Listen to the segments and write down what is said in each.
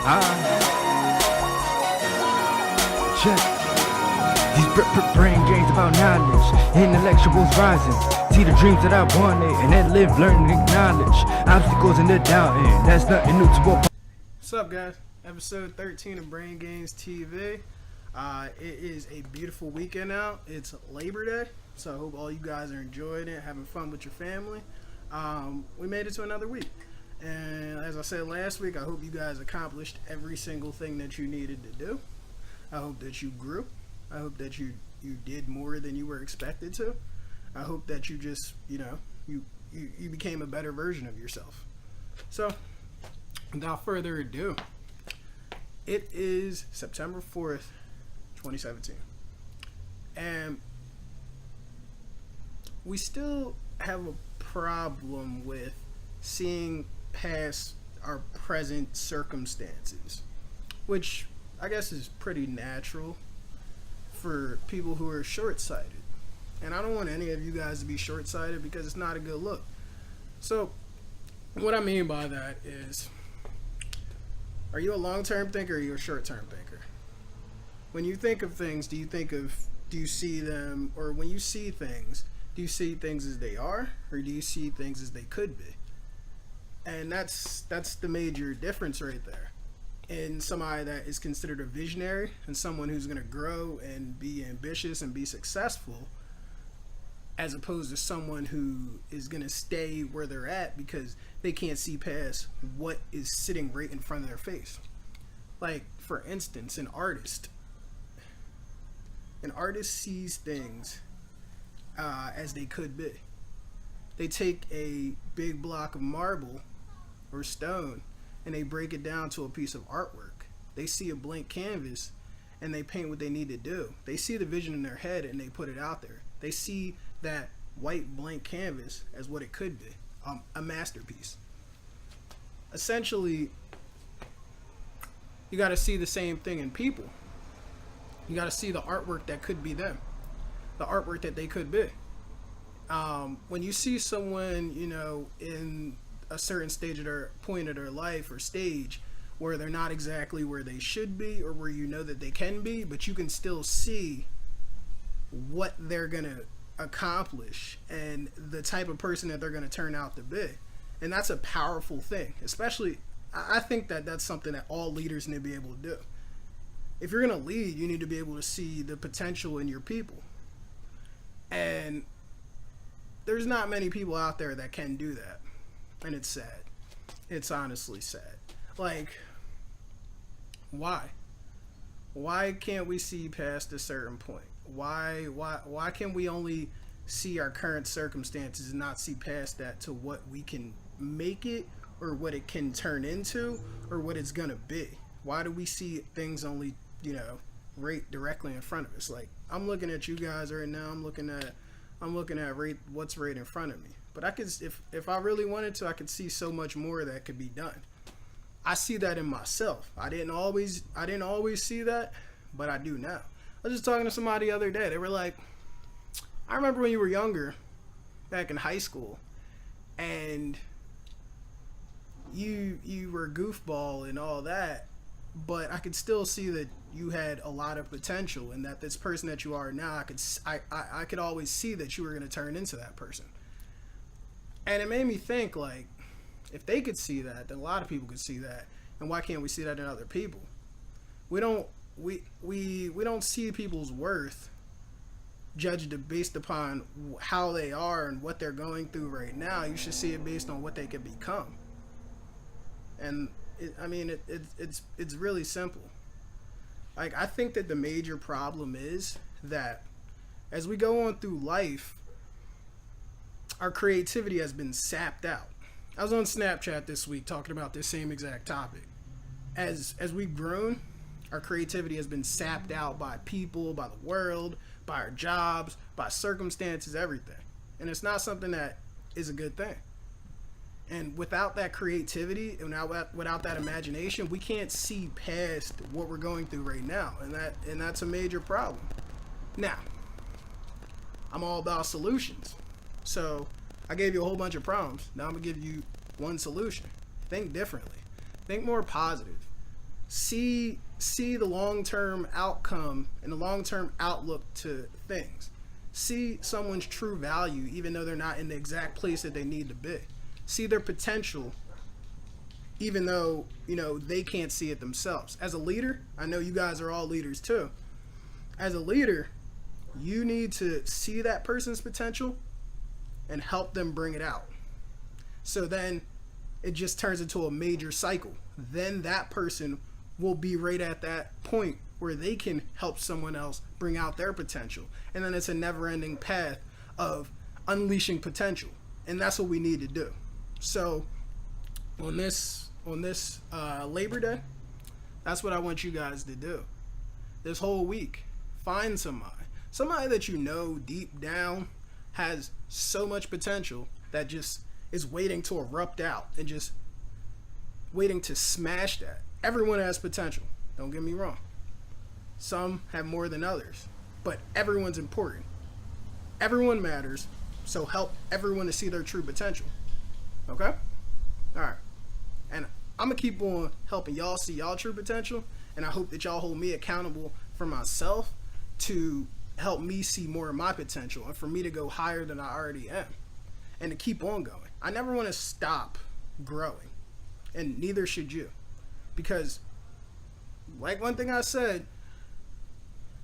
Check. These brain games about knowledge, intellectuals rising. See the dreams that I wanted, and then live, learn, and acknowledge obstacles in the doubting. That's nothing new to a. What's up, guys? Episode 13 of BrainGainzTV. It is a beautiful weekend out. It's Labor Day, so I hope all you guys are enjoying it, having fun with your family. We made it to another week, and as I said last week, I hope you guys accomplished every single thing that you needed to do. I hope that you grew. I hope that you did more than you were expected to. I hope that you just, you became a better version of yourself. So, without further ado, it is September 4th, 2017. And we still have a problem with seeing past our present circumstances, which I guess is pretty natural for people who are short-sighted. And I don't want any of you guys to be short-sighted because it's not a good look. So what I mean by that is, are you a long-term thinker or are you a short-term thinker? When you think of things, do you see them, or when you see things, do you see things as they are, or do you see things as they could be? And that's the major difference right there. In somebody that is considered a visionary and someone who's going to grow and be ambitious and be successful, as opposed to someone who is going to stay where they're at because they can't see past what is sitting right in front of their face. Like, for instance, an artist sees things as they could be. They take a big block of marble or stone and they break it down to a piece of artwork. They see a blank canvas and they paint what they need to do. They see the vision in their head and they put it out there. They see that white blank canvas as what it could be, a masterpiece. Essentially, you got to see the same thing in people. You got to see the artwork that could be them, the artwork that they could be. When you see someone, in a certain stage of their point of their life or stage where they're not exactly where they should be or where you know that they can be, but you can still see what they're gonna accomplish and the type of person that they're gonna turn out to be. And that's a powerful thing. Especially, I think that that's something that all leaders need to be able to do. If you're gonna lead, you need to be able to see the potential in your people. And there's not many people out there that can do that. And it's sad. It's honestly sad. Like, why? Why can't we see past a certain point? Why can we only see our current circumstances and not see past that to what we can make it, or what it can turn into, or what it's gonna be? Why do we see things only, right directly in front of us? Like, I'm looking at you guys right now. I'm looking at what's right in front of me. But I could, if I really wanted to, I could see so much more that could be done. I see that in myself. I didn't always see that, but I do now. I was just talking to somebody the other day. They were like, I remember when you were younger, back in high school, and you were a goofball and all that, but I could still see that you had a lot of potential, and that this person that you are now, I could always see that you were going to turn into that person. And it made me think, like, if they could see that, then a lot of people could see that. And why can't we see that in other people? We don't see people's worth judged based upon how they are and what they're going through right now. You should see it based on what they could become. And it's really simple. Like, I think that the major problem is that as we go on through life, our creativity has been sapped out. I was on Snapchat this week talking about this same exact topic. As we've grown, our creativity has been sapped out by people, by the world, by our jobs, by circumstances, everything. And it's not something that is a good thing. And without that creativity and without that imagination, we can't see past what we're going through right now. And that's a major problem. Now, I'm all about solutions. So I gave you a whole bunch of problems. Now I'm going to give you one solution. Think differently. Think more positive. see the long-term outcome and the long-term outlook to things. See someone's true value even though they're not in the exact place that they need to be. See their potential even though, they can't see it themselves. As a leader, I know you guys are all leaders too. As a leader, you need to see that person's potential and help them bring it out. So then it just turns into a major cycle. Then that person will be right at that point where they can help someone else bring out their potential. And then it's a never-ending path of unleashing potential. And that's what we need to do. So on this Labor Day, that's what I want you guys to do. This whole week, find somebody that you know deep down has so much potential that just is waiting to erupt out and just waiting to smash that. Everyone has potential, don't get me wrong. Some have more than others, but everyone's important. Everyone matters, so help everyone to see their true potential. Okay? Alright. And I'm going to keep on helping y'all see y'all true potential, and I hope that y'all hold me accountable for myself to help me see more of my potential and for me to go higher than I already am and to keep on going. I never want to stop growing, and neither should you, because like one thing I said,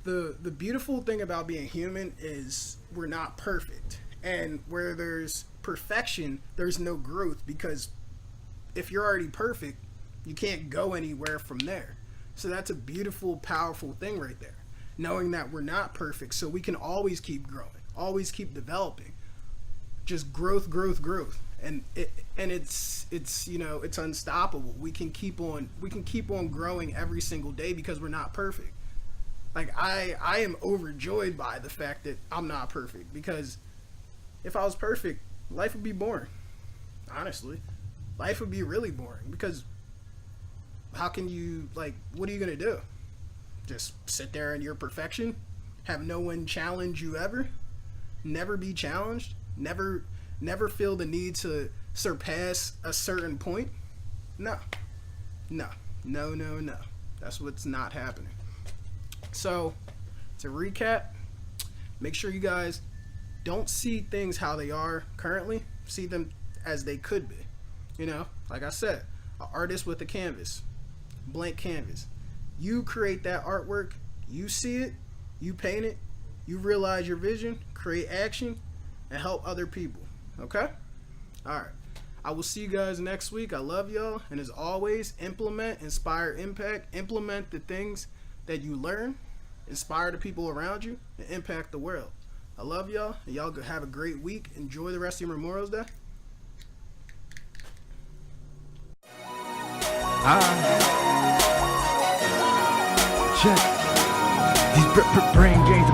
the beautiful thing about being human is we're not perfect, and where there's perfection there's no growth, because if you're already perfect you can't go anywhere from there. So that's a beautiful, powerful thing right there, knowing that we're not perfect, so we can always keep growing, always keep developing, just growth, and it's unstoppable. We can keep on growing every single day because we're not perfect. Like I am overjoyed by the fact that I'm not perfect, because if I was perfect, life would be boring. Honestly, life would be really boring, because how can you, what are you gonna do? Just sit there in your perfection, have no one challenge you ever, never be challenged, never feel the need to surpass a certain point? No. That's what's not happening. So, to recap, make sure you guys don't see things how they are currently, see them as they could be. Like I said, an artist with a canvas, blank canvas. You create that artwork, you see it, you paint it, you realize your vision, create action, and help other people. Okay? Alright. I will see you guys next week. I love y'all. And as always, implement, inspire, impact. Implement the things that you learn, inspire the people around you, and impact the world. I love y'all. And y'all have a great week. Enjoy the rest of your Memorial Day. Check. These brain games.